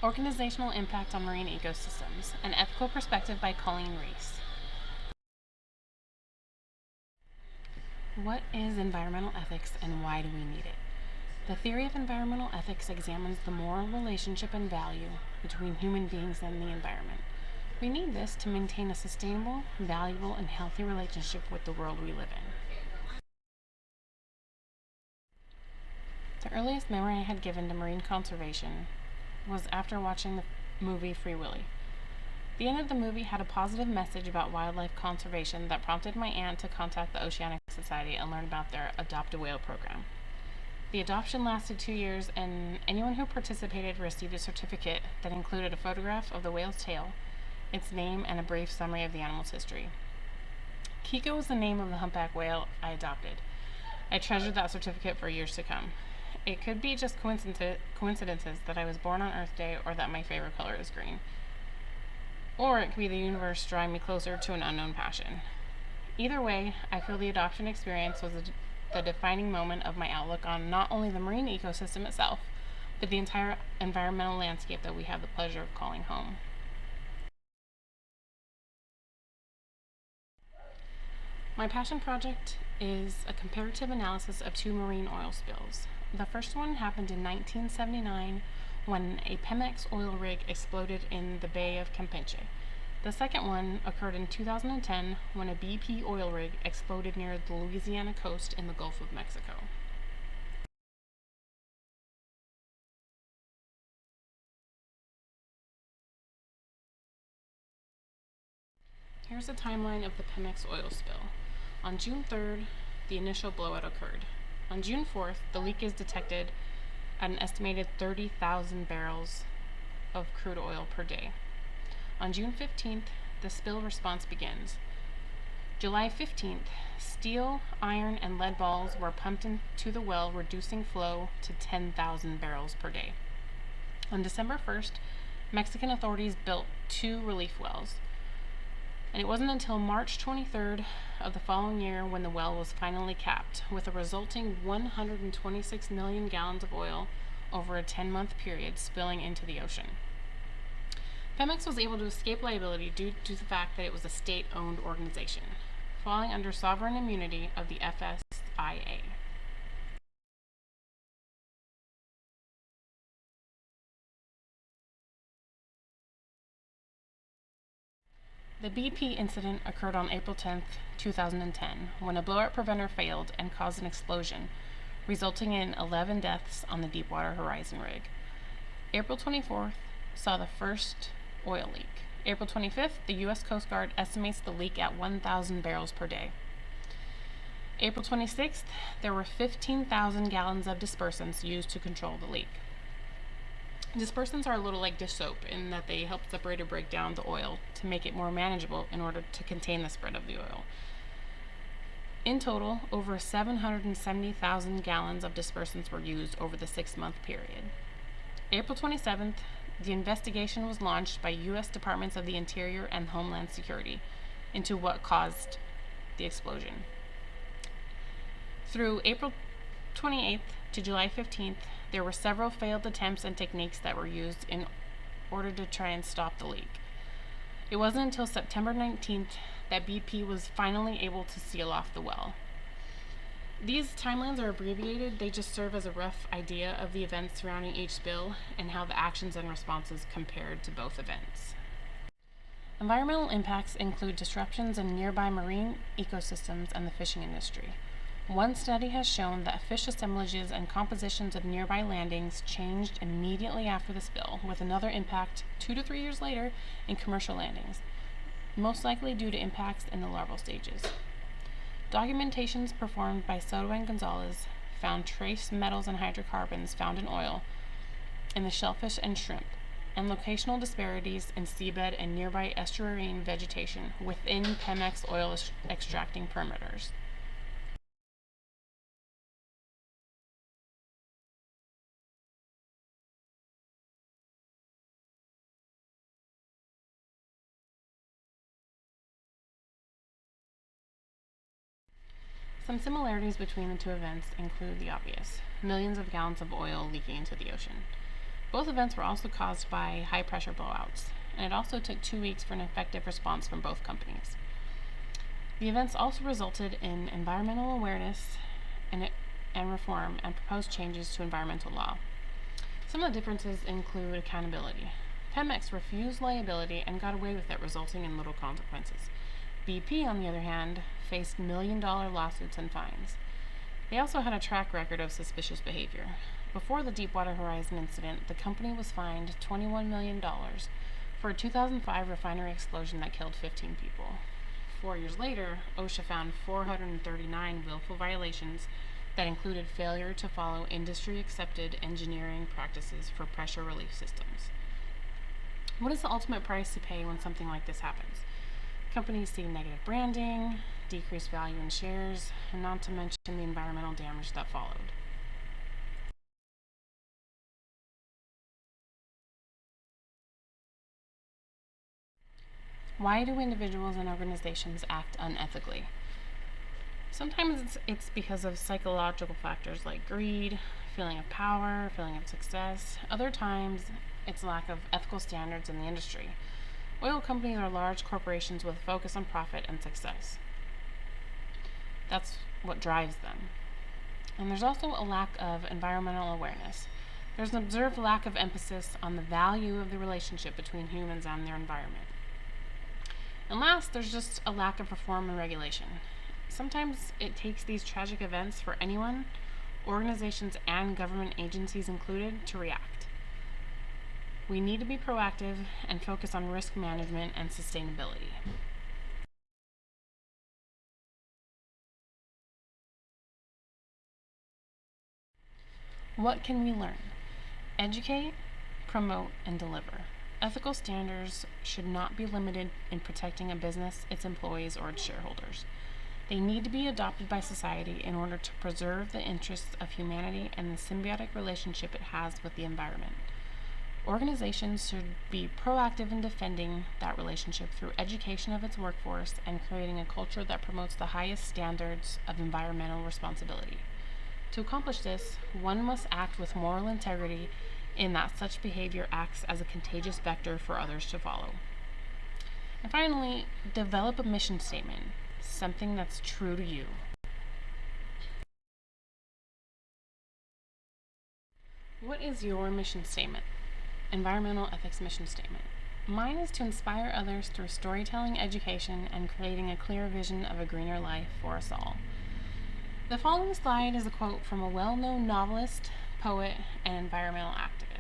Organizational Impact on Marine Ecosystems, an ethical perspective by Colleen Reese. What is environmental ethics and why do we need it? The theory of environmental ethics examines the moral relationship and value between human beings and the environment. We need this to maintain a sustainable, valuable, and healthy relationship with the world we live in. The earliest memory I had given to marine conservation was after watching the movie Free Willy. The end of the movie had a positive message about wildlife conservation that prompted my aunt to contact the Oceanic Society and learn about their Adopt a Whale program. The adoption lasted 2 years, and anyone who participated received a certificate that included a photograph of the whale's tail, its name, and a brief summary of the animal's history. Kiko was the name of the humpback whale I adopted. I treasured that certificate for years to come. It could be just coincidences that I was born on Earth Day or that my favorite color is green. Or it could be the universe drawing me closer to an unknown passion. Either way, I feel the adoption experience was the defining moment of my outlook on not only the marine ecosystem itself, but the entire environmental landscape that we have the pleasure of calling home. My passion project is a comparative analysis of 2 marine oil spills. The first one happened in 1979 when a Pemex oil rig exploded in the Bay of Campeche. The second one occurred in 2010 when a BP oil rig exploded near the Louisiana coast in the Gulf of Mexico. Here's a timeline of the Pemex oil spill. On June 3rd, the initial blowout occurred. On June 4th, the leak is detected at an estimated 30,000 barrels of crude oil per day. On June 15th, the spill response begins. July 15th, steel, iron, and lead balls were pumped into the well, reducing flow to 10,000 barrels per day. On December 1st, Mexican authorities built 2 relief wells. And it wasn't until March 23rd of the following year when the well was finally capped, with a resulting 126 million gallons of oil over a 10-month period spilling into the ocean. Pemex was able to escape liability due to the fact that it was a state-owned organization, falling under sovereign immunity of the FSIA. The BP incident occurred on April 10, 2010, when a blowout preventer failed and caused an explosion, resulting in 11 deaths on the Deepwater Horizon rig. April 24th saw the first oil leak. April 25th, the U.S. Coast Guard estimates the leak at 1,000 barrels per day. April 26th, there were 15,000 gallons of dispersants used to control the leak. Dispersants are a little like dish soap in that they help separate or break down the oil to make it more manageable in order to contain the spread of the oil. In total, over 770,000 gallons of dispersants were used over the 6-month period. April 27th, the investigation was launched by U.S. Departments of the Interior and Homeland Security into what caused the explosion. Through April 28th to July 15th, there were several failed attempts and techniques that were used in order to try and stop the leak. It wasn't until September 19th that BP was finally able to seal off the well. These timelines are abbreviated. They just serve as a rough idea of the events surrounding each spill and how the actions and responses compared to both events. Environmental impacts include disruptions in nearby marine ecosystems and the fishing industry. One study has shown that fish assemblages and compositions of nearby landings changed immediately after the spill, with another impact 2 to 3 years later in commercial landings, most likely due to impacts in the larval stages. Documentations performed by Soto and Gonzalez found trace metals and hydrocarbons found in oil in the shellfish and shrimp, and locational disparities in seabed and nearby estuarine vegetation within Pemex oil extracting perimeters. Some similarities between the two events include the obvious: millions of gallons of oil leaking into the ocean. Both events were also caused by high pressure blowouts, and it also took 2 weeks for an effective response from both companies. The events also resulted in environmental awareness and reform and proposed changes to environmental law. Some of the differences include accountability. Pemex refused liability and got away with it, resulting in little consequences. BP, on the other hand, faced million-dollar lawsuits and fines. They also had a track record of suspicious behavior. Before the Deepwater Horizon incident, the company was fined $21 million for a 2005 refinery explosion that killed 15 people. 4 years later, OSHA found 439 willful violations that included failure to follow industry-accepted engineering practices for pressure relief systems. What is the ultimate price to pay when something like this happens? Companies see negative branding, decreased value in shares, and not to mention the environmental damage that followed. Why do individuals and organizations act unethically? Sometimes it's because of psychological factors like greed, feeling of power, feeling of success. Other times, it's lack of ethical standards in the industry. Oil companies are large corporations with a focus on profit and success. That's what drives them. And there's also a lack of environmental awareness. There's an observed lack of emphasis on the value of the relationship between humans and their environment. And last, there's just a lack of reform and regulation. Sometimes it takes these tragic events for anyone, organizations and government agencies included, to react. We need to be proactive and focus on risk management and sustainability. What can we learn? Educate, promote, and deliver. Ethical standards should not be limited in protecting a business, its employees, or its shareholders. They need to be adopted by society in order to preserve the interests of humanity and the symbiotic relationship it has with the environment. Organizations should be proactive in defending that relationship through education of its workforce and creating a culture that promotes the highest standards of environmental responsibility. To accomplish this, one must act with moral integrity in that such behavior acts as a contagious vector for others to follow. And finally, develop a mission statement, something that's true to you. What is your mission statement? Environmental ethics mission statement. Mine is to inspire others through storytelling, education, and creating a clear vision of a greener life for us all. The following slide is a quote from a well-known novelist, poet, and environmental activist.